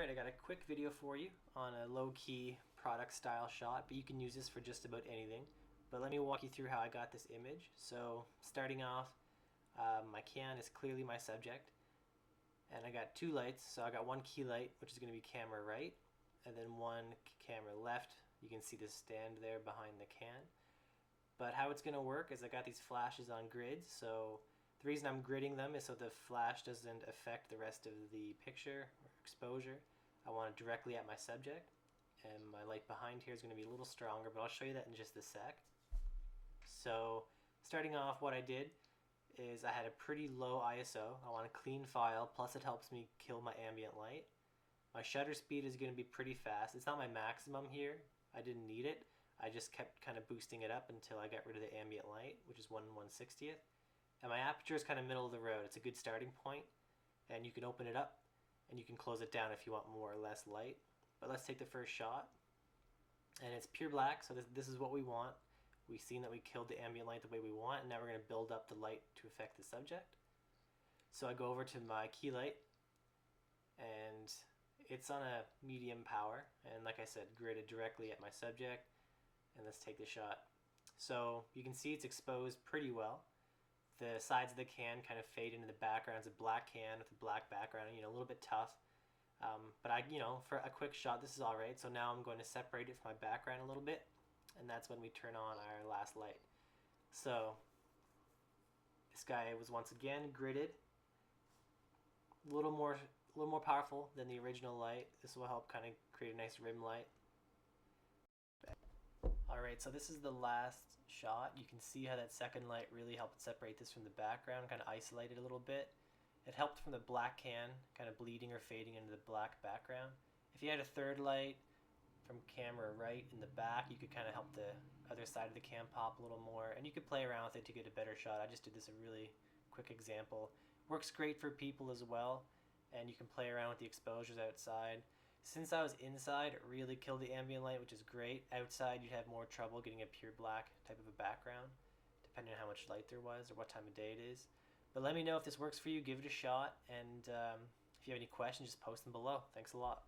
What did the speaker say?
Alright, I got a quick video for you on a low-key product style shot, but you can use this for just about anything. But let me walk you through how I got this image. So starting off, my can is clearly my subject, and I got two lights. So I got one key light, which is going to be camera right, and then one camera left. You can see the stand there behind the can. But how it's going to work is I got these flashes on grids, so the reason I'm gridding them is so the flash doesn't affect the rest of the picture or exposure. I want it directly at my subject, and my light behind here is going to be a little stronger, but I'll show you that in just a sec. So starting off, what I did is I had a pretty low ISO. I want a clean file, plus it helps me kill my ambient light. My shutter speed is going to be pretty fast. It's not my maximum here. I didn't need it. I just kept kind of boosting it up until I got rid of the ambient light, which is 1/160th. And my aperture is kind of middle of the road. It's a good starting point, and you can open it up and you can close it down if you want more or less light. But let's take the first shot, and it's pure black, so this is what we want. We've seen that we killed the ambient light the way we want, and now we're going to build up the light to affect the subject. So I go over to my key light, and it's on a medium power, and like I said, gridded directly at my subject. And let's take the shot. So you can see it's exposed pretty well. The sides of the can kind of fade into the background. It's a black can with a black background, a little bit tough. But for a quick shot, this is all right. So now I'm going to separate it from my background a little bit, and that's when we turn on our last light. So this guy was once again gridded, a little more powerful than the original light. This will help kind of create a nice rim light. Alright, so this is the last shot. You can see how that second light really helped separate this from the background, kind of isolate it a little bit. It helped from the black can, kind of bleeding or fading into the black background. If you had a third light from camera right in the back, you could kind of help the other side of the can pop a little more, and you could play around with it to get a better shot. I just did this a really quick example. Works great for people as well, and you can play around with the exposures outside. Since I was inside, it really killed the ambient light, which is great. Outside, you'd have more trouble getting a pure black type of a background, depending on how much light there was or what time of day it is. But let me know if this works for you. Give it a shot, and if you have any questions, just post them below. Thanks a lot.